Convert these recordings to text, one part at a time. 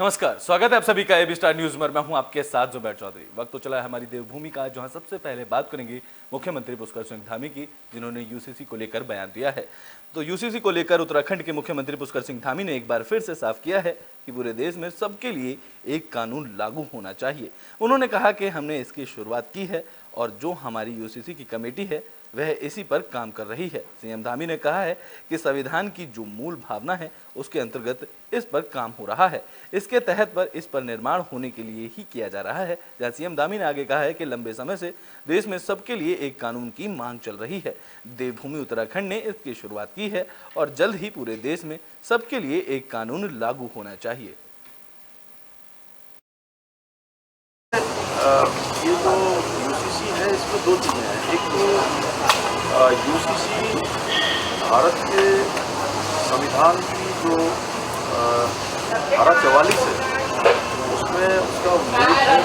नमस्कार, स्वागत है आप सभी का एबी स्टार न्यूज में। मैं हूं आपके साथ जुबैर चौधरी। वक्त तो चला है हमारी देवभूमि का, जहां सबसे पहले बात करेंगे मुख्यमंत्री पुष्कर सिंह धामी की, जिन्होंने यूसीसी को लेकर बयान दिया है। तो यूसीसी को लेकर उत्तराखंड के मुख्यमंत्री पुष्कर सिंह धामी ने एक बार फिर से साफ किया है कि पूरे देश में सबके लिए एक कानून लागू होना चाहिए। उन्होंने कहा कि हमने इसकी शुरुआत की है और जो हमारी यूसीसी की कमेटी है वह इसी पर काम कर रही है। सीएम धामी ने कहा है कि संविधान की जो मूल भावना है उसके अंतर्गत इस पर काम हो रहा है। इसके तहत पर इस पर निर्माण होने के लिए ही किया जा रहा है। जहां सीएम धामी ने आगे कहा है कि लंबे समय से देश में सबके लिए एक कानून की मांग चल रही है। देवभूमि उत्तराखंड ने इसकी शुरुआत की है और जल्द ही पूरे देश में सबके लिए एक कानून लागू होना चाहिए। ये जो यूसीसी है इसमें दो चीज़ें हैं। एक तो यूसीसी भारत के संविधान की जो धारा 44 है उसमें उसका उल्लेख है,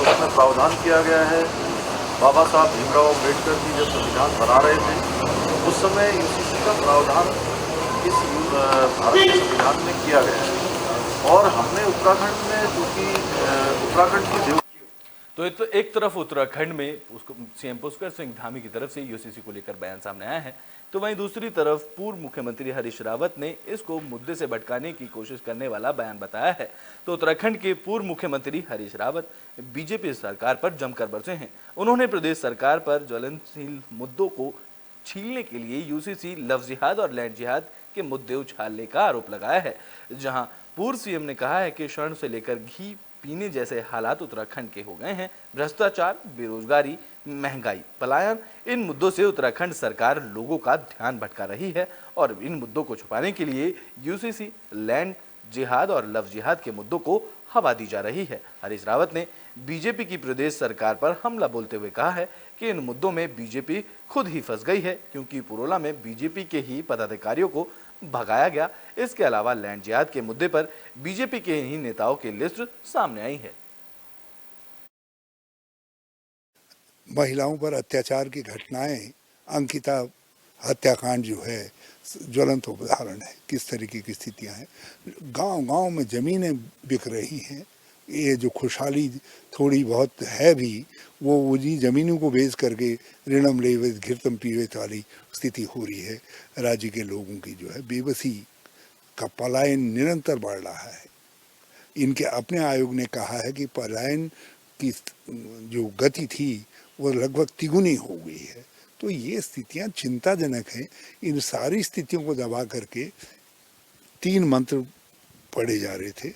उसमें प्रावधान किया गया है। बाबा साहब भीमराव अम्बेडकर जी जब संविधान बना रहे थे उस समय यूसीसी का प्रावधान इस भारत के संविधान में किया गया है। और हमने उत्तराखंड में चूँकि उत्तराखंड की तो एक तरफ उत्तराखंड में सीएम पुष्कर सिंह धामी की तरफ से यूसीसी को लेकर बयान सामने आया है, तो वहीं दूसरी तरफ पूर्व मुख्यमंत्री हरीश रावत ने इसको मुद्दे से भटकाने की कोशिश करने वाला बयान बताया है। तो उत्तराखंड के पूर्व मुख्यमंत्री हरीश रावत बीजेपी सरकार पर जमकर बरसे हैं। उन्होंने प्रदेश सरकार पर ज्वलनशील मुद्दों को छीलने के लिए यूसीसी, लव जिहाद और लैंड जिहाद के मुद्दे उछालने का आरोप लगाया है। जहां पूर्व सीएम ने कहा है कि स्वर्ण से लेकर घी पीने जैसे हालात उत्तराखंड के हो गए हैं। भ्रष्टाचार, बेरोजगारी, महंगाई, पलायन, इन मुद्दों से उत्तराखंड सरकार लोगों का ध्यान भटका रही है और इन मुद्दों को छुपाने के लिए यूसीसी, लैंड जिहाद और लव जिहाद के मुद्दों को हवा दी जा रही है। हरीश रावत ने बीजेपी की प्रदेश सरकार पर हमला बोलते हुए कहा है कि इन मुद्दों में बीजेपी खुद ही फंस गई है, क्योंकि पुरोला में बीजेपी के ही पदाधिकारियों को भगाया गया। इसके अलावा लैंड जिहाद के मुद्दे पर बीजेपी के ही नेताओं की लिस्ट सामने आई है। महिलाओं पर अत्याचार की घटनाएं, अंकिता हत्याकांड जो है ज्वलंत उदाहरण है किस तरीके की स्थितियां हैं। गांव-गांव में ज़मीनें बिक रही हैं। ये जो खुशहाली थोड़ी बहुत है भी वो उन्हीं ज़मीनों को बेच करके ऋणम लेवे घिरतम पीड़ित वाली स्थिति हो रही है। राज्य के लोगों की जो है बेबसी का पलायन निरंतर बढ़ रहा है। इनके अपने आयोग ने कहा है कि पलायन की जो गति थी वो लगभग तिगुनी हो गई है। तो ये स्थितियां चिंताजनक हैं। इन सारी स्थितियों को दबा करके 3 मंत्र पढ़े जा रहे थे।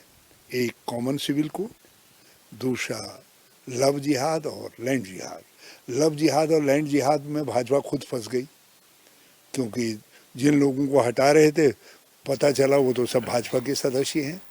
एक कॉमन सिविल कोड, दूसरा लव जिहाद और लैंड जिहाद। लव जिहाद और लैंड जिहाद में भाजपा खुद फंस गई, क्योंकि जिन लोगों को हटा रहे थे पता चला वो तो सब भाजपा के सदस्य हैं।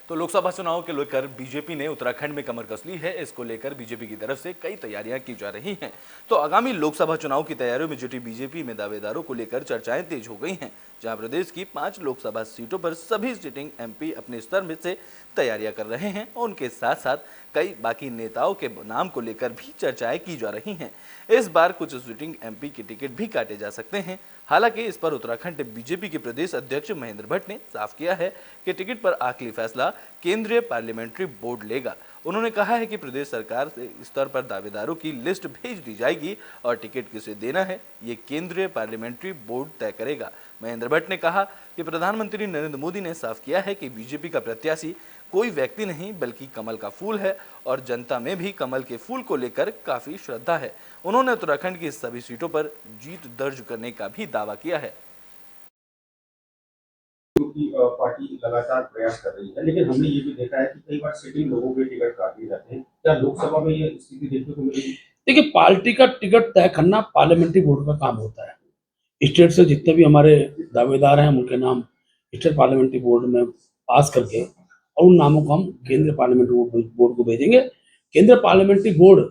तो लोकसभा चुनाव के लेकर बीजेपी ने उत्तराखंड में कमर कस ली है। इसको लेकर बीजेपी की तरफ से कई तैयारियां की जा रही हैं। तो आगामी लोकसभा चुनाव की तैयारियों में जुटी बीजेपी में दावेदारों को लेकर चर्चाएं तेज हो गई हैं। जहां प्रदेश की 5 लोकसभा सीटों पर सभी सिटिंग एमपी अपने स्तर में से तैयारियां कर रहे हैं और उनके साथ साथ कई बाकी नेताओं के नाम को लेकर भी चर्चाएं की जा रही हैं। इस बार कुछ सिटिंग एमपी के टिकट भी काटे जा सकते हैं। हालांकि इस पर उत्तराखंड बीजेपी के प्रदेश अध्यक्ष महेंद्र भट्ट ने साफ किया है कि टिकट पर आखिरी फैसला केंद्रीय पार्लियामेंट्री बोर्ड लेगा। उन्होंने कहा है कि प्रदेश सरकार से स्तर पर दावेदारों की लिस्ट भेज दी जाएगी और टिकट किसे देना है ये केंद्रीय पार्लियामेंट्री बोर्ड तय करेगा। महेंद्र भट्ट ने कहा कि प्रधानमंत्री नरेंद्र मोदी ने साफ किया है कि बीजेपी का प्रत्याशी कोई व्यक्ति नहीं बल्कि कमल का फूल है और जनता में भी कमल के फूल को लेकर काफी श्रद्धा है। उन्होंने उत्तराखंड की सभी सीटों पर जीत दर्ज करने का भी दावा किया है। पार्टी लगातार प्रयास कर रही है, लेकिन हमने ये भी देखा है कि कई बार सिटिंग लोगों के टिकट काट दिए जाते हैं। क्या लोकसभा में ये स्थिति देखने को मिलेगी? देखिए, पार्टी का टिकट तय करना पार्लियामेंट्री बोर्ड का काम होता है। स्टेट से जितने भी हमारे दावेदार हैं उनके नाम स्टेट पार्लियामेंट्री बोर्ड में पास करके और उन नामों को हम केंद्रीय पार्लियामेंट्री बोर्ड को भेजेंगे। केंद्रीय पार्लियामेंट्री बोर्ड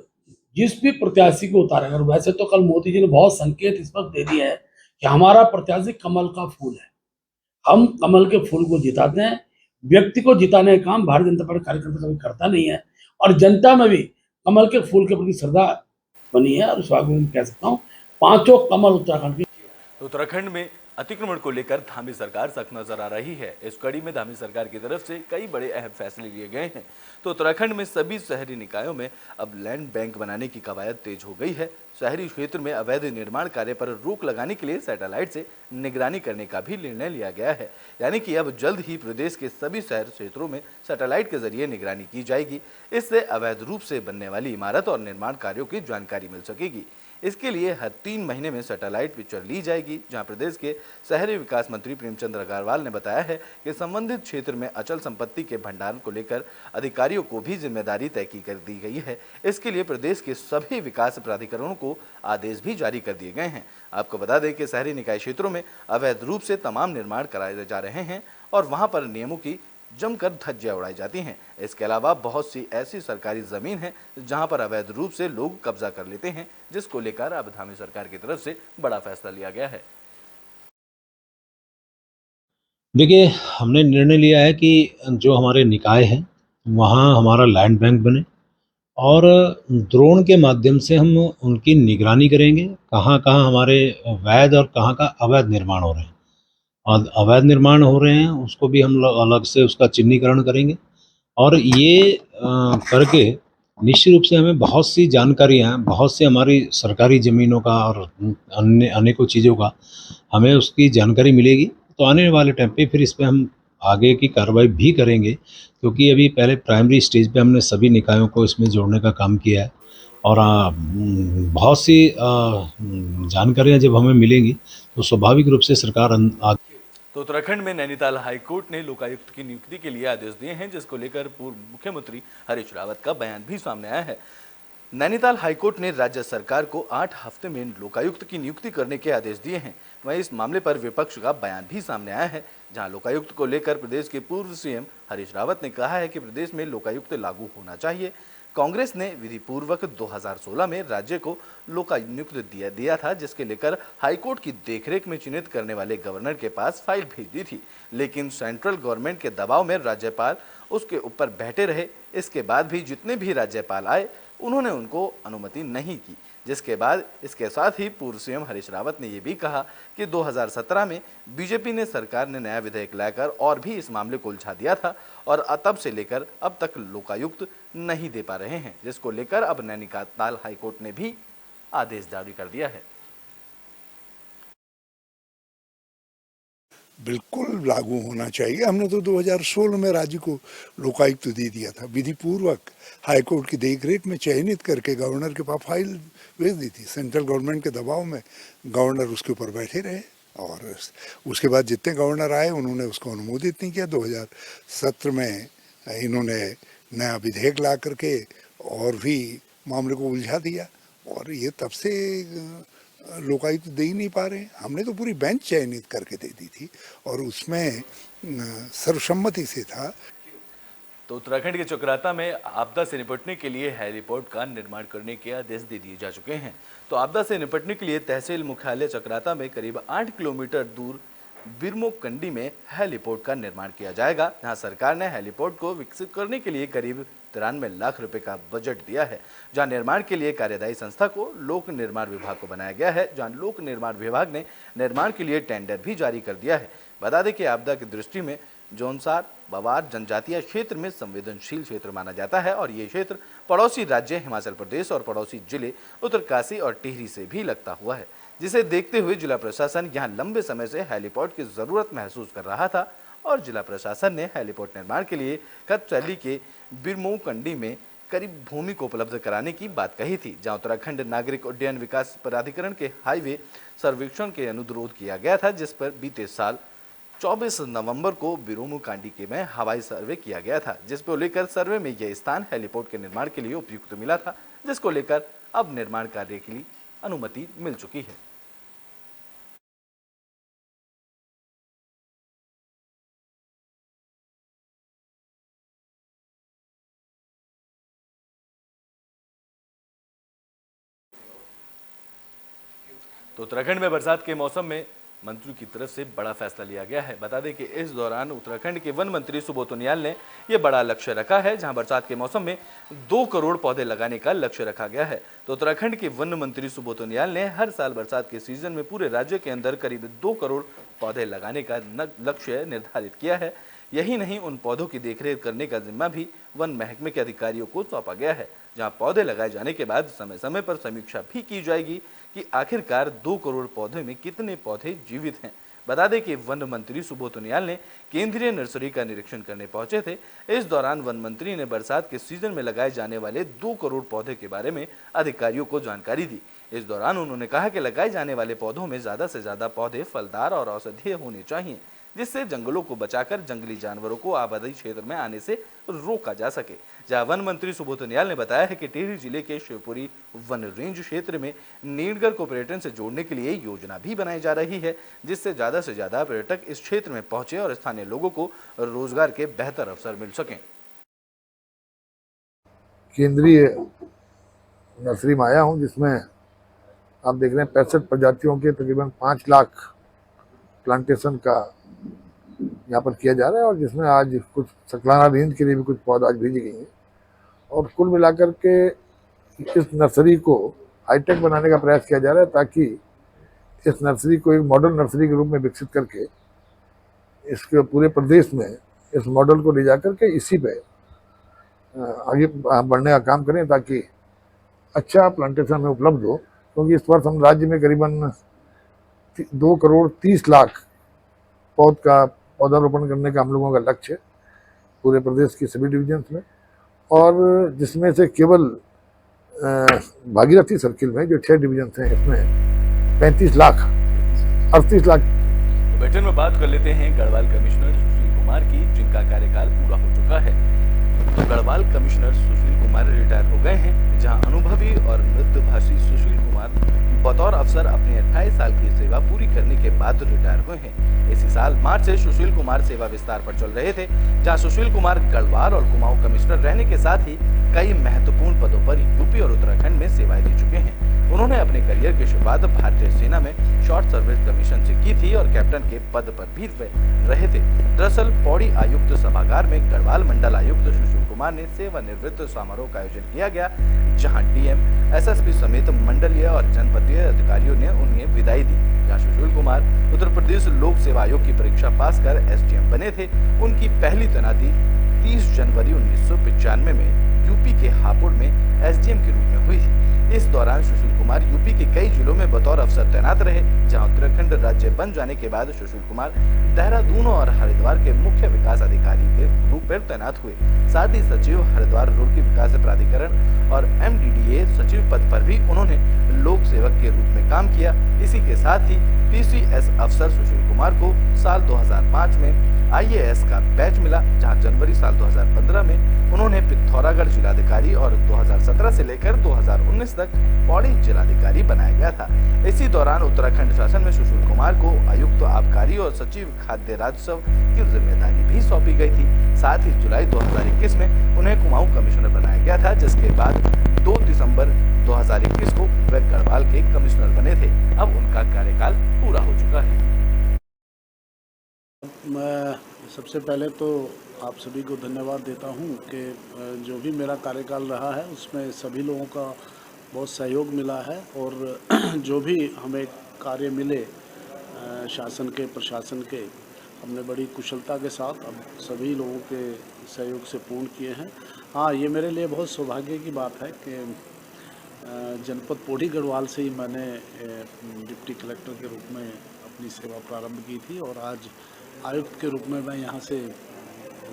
जिस भी प्रत्याशी को उतारेगा, वैसे तो कल मोदी जी ने बहुत संकेत इस वक्त दे दिए हैं कि हमारा प्रत्याशी कमल का फूल है, हम कमल के फूल को जिताते हैं। व्यक्ति को जिताने का काम भारतीय जनता पार्टी कार्यकर्ता कभी करता नहीं है और जनता में भी कमल के फूल के प्रति श्रद्धा बनी है और स्वागत कह सकता हूँ। 5 कमल उत्तराखंड की। उत्तराखंड में अतिक्रमण को लेकर धामी सरकार सख्त नजर आ रही है। इस कड़ी में धामी सरकार की तरफ से कई बड़े अहम फैसले लिए गए हैं। तो उत्तराखंड में सभी शहरी निकायों में अब लैंड बैंक बनाने की कवायद तेज हो गई है। शहरी क्षेत्र में अवैध निर्माण कार्य पर रोक लगाने के लिए सैटेलाइट से निगरानी करने का भी निर्णय लिया गया है। यानी कि अब जल्द ही प्रदेश के सभी शहर क्षेत्रों में सैटेलाइट के जरिए निगरानी की जाएगी। इससे अवैध रूप से बनने वाली इमारत और निर्माण कार्यों की जानकारी मिल सकेगी। इसके लिए हर 3 महीने में सैटेलाइट पिक्चर ली जाएगी। जहां प्रदेश के शहरी विकास मंत्री प्रेमचंद अग्रवाल ने बताया है कि संबंधित क्षेत्र में अचल संपत्ति के भंडारण को लेकर अधिकारियों को भी जिम्मेदारी तय की कर दी गई है। इसके लिए प्रदेश के सभी विकास प्राधिकरणों को आदेश भी जारी कर दिए गए हैं। आपको बता दें कि शहरी निकाय क्षेत्रों में अवैध रूप से तमाम निर्माण कराए जा रहे हैं और वहां पर नियमों की जमकर धज्जियां उड़ाई जाती हैं। इसके अलावा बहुत सी ऐसी सरकारी जमीन है जहां पर अवैध रूप से लोग कब्जा कर लेते हैं, जिसको लेकर अब धामी सरकार की तरफ से बड़ा फैसला लिया गया है। देखिए, हमने निर्णय लिया है कि जो हमारे निकाय हैं वहाँ हमारा लैंड बैंक बने और ड्रोन के माध्यम से हम उनकी निगरानी करेंगे, कहाँ-कहाँ हमारे वैध और कहाँ का अवैध निर्माण हो रहे हैं। और अवैध निर्माण हो रहे हैं उसको भी हम लोग अलग से उसका चिन्हीकरण करेंगे और ये करके निश्चित रूप से हमें बहुत सी जानकारियाँ, बहुत सी हमारी सरकारी ज़मीनों का और अन्य अनेकों चीज़ों का हमें उसकी जानकारी मिलेगी। तो आने वाले टाइम पे फिर इस पे हम आगे की कार्रवाई भी करेंगे, क्योंकि अभी पहले प्राइमरी स्टेज पे हमने सभी निकायों को इसमें जोड़ने का काम किया है और बहुत सी जानकारियाँ जब हमें मिलेंगी तो स्वाभाविक रूप से सरकार तो उत्तराखंड में नैनीताल हाईकोर्ट ने लोकायुक्त की नियुक्ति के लिए आदेश दिए हैं, जिसको लेकर पूर्व मुख्यमंत्री हरीश रावत का बयान भी सामने आया है। नैनीताल हाईकोर्ट ने राज्य सरकार को 8 हफ्ते में लोकायुक्त की नियुक्ति करने के आदेश दिए हैं। वहीं इस मामले पर विपक्ष का बयान भी सामने आया है, जहां लोकायुक्त को लेकर प्रदेश के पूर्व सीएम हरीश रावत ने कहा है कि प्रदेश में लोकायुक्त लागू होना चाहिए। कांग्रेस ने विधि पूर्वक 2016 में राज्य को लोकायुक्त दिया था, जिसके लेकर हाईकोर्ट की देखरेख में चिन्हित करने वाले गवर्नर के पास फाइल भेज दी थी, लेकिन सेंट्रल गवर्नमेंट के दबाव में राज्यपाल उसके ऊपर बैठे रहे। इसके बाद भी जितने भी राज्यपाल आए उन्होंने उनको अनुमति नहीं की, जिसके बाद इसके साथ ही पूर्व सीएम हरीश रावत ने यह भी कहा कि 2017 में बीजेपी ने सरकार ने नया विधेयक लाकर और भी इस मामले को उलझा दिया था और तब से लेकर अब तक लोकायुक्त नहीं दे पा रहे हैं, जिसको लेकर अब नैनीताल हाईकोर्ट ने भी आदेश जारी कर दिया है। बिल्कुल लागू होना चाहिए। हमने तो 2016 में राज्य को लोकायुक्त दे दिया था, विधि पूर्वक हाईकोर्ट की देखरेख में चयनित करके गवर्नर के पास फाइल भेज दी थी। सेंट्रल गवर्नमेंट के दबाव में गवर्नर उसके ऊपर बैठे रहे और उसके बाद जितने गवर्नर आए उन्होंने उसको अनुमोदित नहीं किया। 2017 में इन्होंने नया विधेयक ला करके और भी मामले को उलझा दिया और ये तब से लोकायुक्त दे ही नहीं पा रहे। हमने तो पूरी बेंच चयनित करके दे दी थी और उसमें सर्वसम्मति से था। तो उत्तराखंड के चक्राता में आपदा से निपटने के लिए हेलीपोर्ट का निर्माण करने के आदेश दे दिए जा चुके हैं। तो आपदा से निपटने के लिए तहसील मुख्यालय चक्राता में करीब 8 किलोमीटर दूर बिरमो कंडी में हेलीपोर्ट का निर्माण किया जाएगा। जहां सरकार ने हेलीपोर्ट को विकसित करने के लिए करीब 93 लाख रुपए का बजट दिया है। जहां निर्माण के लिए कार्यदायी संस्था को लोक निर्माण विभाग को बनाया गया है, जहां लोक निर्माण विभाग ने निर्माण के लिए टेंडर भी जारी कर दिया है। बता दें कि आपदा की दृष्टि में जौनसार बवार जनजातीय क्षेत्र में संवेदनशील क्षेत्र माना जाता है और ये क्षेत्र पड़ोसी राज्य हिमाचल प्रदेश और पड़ोसी जिले उत्तरकाशी और टिहरी से भी लगता हुआ है, जिसे देखते हुए जिला प्रशासन यहां लंबे समय से हेलीपोर्ट की जरूरत महसूस कर रहा था और जिला प्रशासन ने हेलीपोर्ट निर्माण के लिए कचौली के बिरमो कंडी में करीब भूमि को उपलब्ध कराने की बात कही थी। जहां उत्तराखंड नागरिक उड्डयन विकास प्राधिकरण के हाईवे सर्वेक्षण के अनुरोध किया गया था, जिस पर बीते साल 24 नवंबर को बिरोमो कांडी के में हवाई सर्वे किया गया था, जिसको लेकर सर्वे में यह स्थान हेलीपोर्ट के निर्माण के लिए उपयुक्त मिला था, जिसको लेकर अब निर्माण कार्य के लिए अनुमति मिल चुकी है। तो उत्तराखंड में बरसात के मौसम में मंत्री की तरफ से बड़ा फैसला लिया गया है। बता दें कि इस दौरान उत्तराखंड के वन मंत्री सुबोध उनियाल ने यह बड़ा लक्ष्य रखा है, जहां बरसात के मौसम में 2 करोड़ पौधे लगाने का लक्ष्य रखा गया है। तो उत्तराखंड के वन मंत्री सुबोध उनियाल ने हर साल बरसात के सीजन में पूरे राज्य के अंदर करीब 2 करोड़ पौधे लगाने का लक्ष्य निर्धारित किया है। यही नहीं, उन पौधों की देखरेख करने का जिम्मा भी वन महकमे के अधिकारियों को सौंपा गया है, जहां पौधे लगाए जाने के बाद समय समय पर समीक्षा भी की जाएगी कि आखिरकार 2 करोड़ पौधे में कितने पौधे जीवित हैं। बता दें कि वन मंत्री सुबोध उनियाल ने केंद्रीय नर्सरी का निरीक्षण करने पहुंचे थे। इस दौरान वन मंत्री ने बरसात के सीजन में लगाए जाने वाले 2 करोड़ पौधे के बारे में अधिकारियों को जानकारी दी। इस दौरान उन्होंने कहा कि लगाए जाने वाले पौधों में ज्यादा से ज्यादा पौधे फलदार और औषधीय होने चाहिए, जिससे जंगलों को बचाकर जंगली जानवरों को आबादी क्षेत्र में आने से रोका जा सके। जहां वन मंत्री सुबोध उनियाल ने बताया है कि टिहरी जिले के शिवपुरी वन रेंज क्षेत्र में नीलगढ़ को पर्यटन से जोड़ने के लिए योजना भी बनाई जा रही है, जिससे ज्यादा से ज्यादा पर्यटक इस क्षेत्र में पहुंचे और स्थानीय लोगों को रोजगार के बेहतर अवसर मिल सकें। केंद्रीय नर्सरी में आया हूं, जिसमें आप देख रहे हैं 65 प्रजातियों के तकरीबन 5 लाख प्लांटेशन का यहाँ पर किया जा रहा है, और जिसमें आज कुछ सकलाना रेंज के लिए भी कुछ पौधा आज भेजी गई हैं। और कुल मिलाकर के इस नर्सरी को हाईटेक बनाने का प्रयास किया जा रहा है, ताकि इस नर्सरी को एक मॉडल नर्सरी के रूप में विकसित करके इसके पूरे प्रदेश में इस मॉडल को ले जा करके इसी पे आगे बढ़ने का काम करें, ताकि अच्छा प्लांटेशन में उपलब्ध हो। क्योंकि इस वर्ष हम राज्य में करीबन 2 करोड़ 30 लाख पौधारोपण करने का हम लोगों का लक्ष्य है पूरे प्रदेश की सभी डिवीजन्स में, और जिसमें से केवल भागीरथी सर्किल में जो 6 डिवीजन्स हैं, इसमें 38 लाख 38 लाख। तो बैठक में बात कर लेते हैं गढ़वाल कमिश्नर सुशील कुमार की, जिनका कार्यकाल पूरा हो चुका है। तो गढ़वाल कमिश्नर सुशील कुमार रिटायर हो गए हैं, जहां अनुभवी और मृदुभाषी सुशील कुमार बतौर अफसर अपनी 28 साल की सेवा पूरी करने के बाद रिटायर हुए हैं। इसी साल मार्च से सुशील कुमार सेवा विस्तार पर चल रहे थे, जहां सुशील कुमार गढ़वाल और कुमाऊं कमिश्नर रहने के साथ ही कई महत्वपूर्ण पदों पर यूपी और उत्तराखंड में सेवाएं दे चुके हैं। उन्होंने अपने करियर की शुरुआत भारतीय सेना में शॉर्ट सर्विस कमीशन से की थी और कैप्टन के पद पर भी रहे थे। दरअसल पौड़ी आयुक्त सभागार में गढ़वाल मंडल आयुक्त सुशील कुमार ने सेवानिवृत्त समारोह का आयोजन किया गया, जहां डीएम, एसएसपी समेत मंडलीय और जनपदीय अधिकारियों ने उन्हें विदाई दी। जहां सुशील कुमार उत्तर प्रदेश लोक सेवा आयोग की परीक्षा पास कर एसडीएम बने थे। उनकी पहली तैनाती 30 जनवरी 1995 में यूपी के हापुड़ में एसडीएम के रूप में हुई थी। इस दौरान सुशील कुमार यूपी के कई जिलों में बतौर अफसर तैनात रहे, जहां उत्तराखंड राज्य बन जाने के बाद सुशील कुमार देहरादून और हरिद्वार के मुख्य विकास अधिकारी के रूप में तैनात हुए। साथ ही सचिव हरिद्वार रुड़की विकास प्राधिकरण और एमडीडीए सचिव पद पर भी उन्होंने लोक सेवक के रूप में काम किया। इसी के साथ ही पीसीएस अफसर सुशील कुमार को साल 2005 में आईएएस का बैच मिला, जहां जनवरी साल 2015 में उन्होंने पिथौरागढ़ जिलाधिकारी और 2017 से लेकर 2019 तक पौड़ी जिलाधिकारी बनाया गया था। इसी दौरान उत्तराखंड शासन में सुशील कुमार को आयुक्त आबकारी और सचिव खाद्य राजस्व की जिम्मेदारी भी सौंपी गई थी। साथ ही जुलाई 2021 में उन्हें कुमाऊं कमिश्नर बनाया गया था, जिसके बाद 2 दिसंबर 2021 को वे गढ़वाल के कमिश्नर बने थे। अब उनका कार्यकाल पूरा हो चुका है। मैं सबसे पहले तो आप सभी को धन्यवाद देता हूं कि जो भी मेरा कार्यकाल रहा है उसमें सभी लोगों का बहुत सहयोग मिला है, और जो भी हमें कार्य मिले शासन के, प्रशासन के, हमने बड़ी कुशलता के साथ अब सभी लोगों के सहयोग से पूर्ण किए हैं। हाँ, ये मेरे लिए बहुत सौभाग्य की बात है कि जनपद पौड़ी गढ़वाल से ही मैंने डिप्टी कलेक्टर के रूप में अपनी सेवा प्रारंभ की थी, और आज आयुक्त के रूप में मैं यहाँ से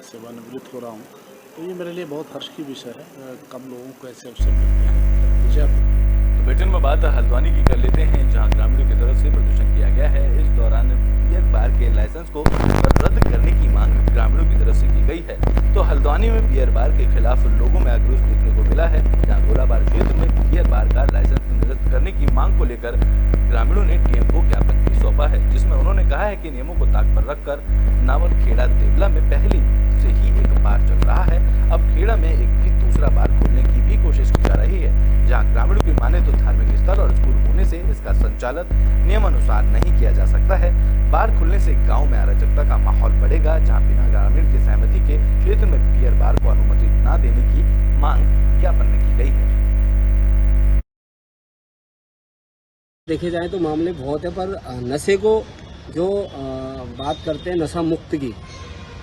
सेवानिवृत्त हो रहा हूँ। तो ये मेरे लिए बहुत हर्ष की विषय है, कम लोगों को ऐसे अवसर मिलते हैं। मुझे तो ब्रिटेन में बात हल्द्वानी की कर लेते हैं, जहां ग्रामीणों की तरफ से प्रदर्शन किया गया है। इस दौरान बियर बार के लाइसेंस को रद्द करने की मांग ग्रामीणों की तरफ से की गई है। तो हल्द्वानी में बियर बार के खिलाफ लोगों में आक्रोश देखने को मिला है, जहां गोलाबार क्षेत्र में बियर बार का लाइसेंस निरस्त करने की मांग को लेकर ग्रामीणों ने डीएम को ज्ञापन भी सौंपा है, जिसमें उन्होंने कहा है कि नियमों को ताक पर रखकर नावल खेड़ा देवला में पहले से ही एक बार चल रहा है। अब खेड़ा में एक भी दूसरा बार खोलने की भी कोशिश की जा रही है। जहां ग्रामीणों की माने तो धार्मिक स्थल और स्कूल होने से जिसका संचालन नियमानुसार नहीं किया जा सकता है। बार खुलने से गांव में अराजकता का माहौल बढ़ेगा, जहां बिना ग्रामीण की सहमति के क्षेत्र में बियर बार को अनुमति न देने की मांग ज्ञापन में की गई है। देखे जाए तो मामले बहुत है, पर नशे को जो बात करते हैं नशा मुक्त की,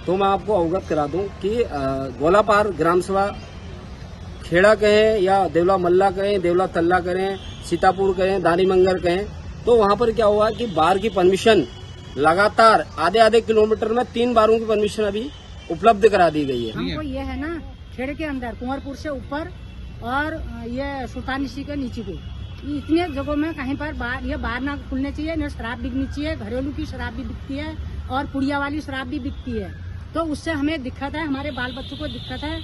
तो मैं आपको अवगत करा दूं कि गोलापार ग्राम सभा खेड़ा कहें या देवला मल्ला कहें, देवला तल्ला करें, सीतापुर कहें, दानी मंगर कहें, तो वहां पर क्या हुआ कि बार की परमिशन लगातार आधे किलोमीटर में 3 बारों की परमिशन अभी उपलब्ध करा दी गई है। हमको ये है ना, खेड़े के अंदर कुंवरपुर से ऊपर और ये सुल्तानसी के नीचे को, इतने जगहों में कहीं पर ये बार ना खुलने चाहिए, न शराब बिकनी चाहिए। घरेलू की शराब भी बिकती है और पुड़िया वाली शराब भी बिकती है, तो उससे हमें दिक्कत है, हमारे बाल बच्चों को दिक्कत है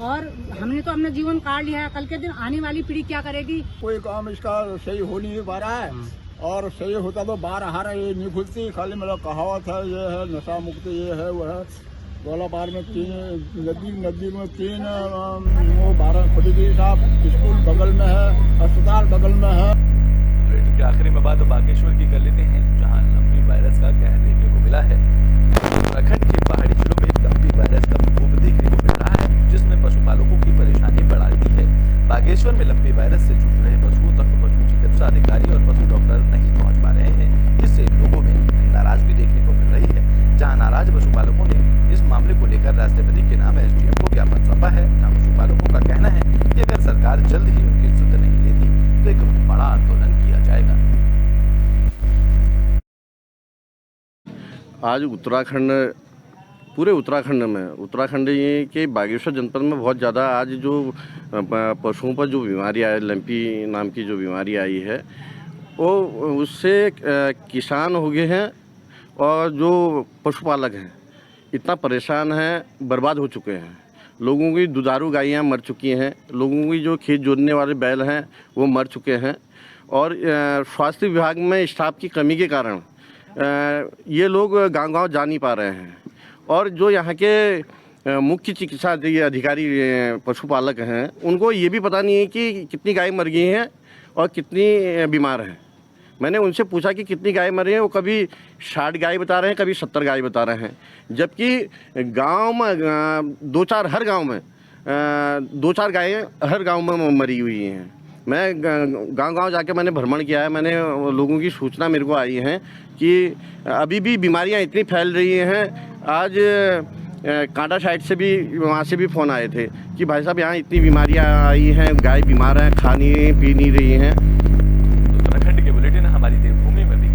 और हमने तो अपना जीवन काट लिया है। कल के दिन आने वाली पीढ़ी क्या करेगी? कोई काम इसका सही हो नहीं पा रहा है, और सही होता तो बार हारा ये नहीं खुलती। खाली मतलब कहावत है, ये है नशा मुक्त, ये है वो है। गोलापार में 3 नदी में 3 वो 12 खुली गई साहब। स्कूल बगल में है, अस्पताल बगल में है। बुलेटिन के आखिरी में बात बागेश्वर की कर लेते हैं, जहां लंपी वायरस का कहर देखने को मिला है। उत्तराखंड के पहाड़ी जिलों में लंपी वायरस का प्रकोप देखने को मिल रहा है, जिसमें पशुपालकों की परेशानी बढ़ा दी है। बागेश्वर में लंपी वायरस से जूझ रहे पशुओं तक पशु चिकित्सा अधिकारी और पशु डॉक्टर नहीं पहुंच पा रहे हैं, जिससे लोगों में नाराजगी देखने को मिल रही है। जहां नाराज पशुपालकों ने इस मामले को लेकर राष्ट्रपति के नाम एसडीएम को ज्ञापन सौंपा है, जहां पशुपालकों का कहना है कि अगर सरकार जल्द ही उनकी सुध नहीं लेती तो एक बड़ा आंदोलन किया जाएगा। आज उत्तराखंड, पूरे उत्तराखंड ये के बागेश्वर जनपद में बहुत ज़्यादा आज जो पशुओं पर जो बीमारी आई, लंपी नाम की जो बीमारी आई है, वो उससे किसान हो गए हैं और जो पशुपालक हैं इतना परेशान हैं, बर्बाद हो चुके हैं। लोगों की दुधारू गायें मर चुकी हैं, लोगों की जो खेत जोतने वाले बैल हैं वो मर चुके हैं, और स्वास्थ्य विभाग में स्टाफ की कमी के कारण ये लोग गांव-गांव जा नहीं पा रहे हैं। और जो यहाँ के मुख्य चिकित्सा अधिकारी पशुपालक हैं, उनको ये भी पता नहीं है कि कितनी गाय मर गई हैं और कितनी बीमार हैं। मैंने उनसे पूछा कि कितनी गाय मरी हैं, वो कभी 60 गाय बता रहे हैं, कभी 70 गाय बता रहे हैं, जबकि गांव में 2-4 हर गांव में 2-4 गायें हर गांव में मरी हुई हैं। मैं गांव-गांव जाके मैंने भ्रमण किया है, मैंने लोगों की सूचना मेरे को आई है कि अभी भी बीमारियां इतनी फैल रही हैं। आज कांटा साइड से भी, वहाँ से भी फ़ोन आए थे कि भाई साहब यहाँ इतनी बीमारियां आई हैं, गाय बीमार हैं, खा नहीं पी नहीं रही हैं। उत्तराखंड के बुलेटिन हमारी देवभूमि में भी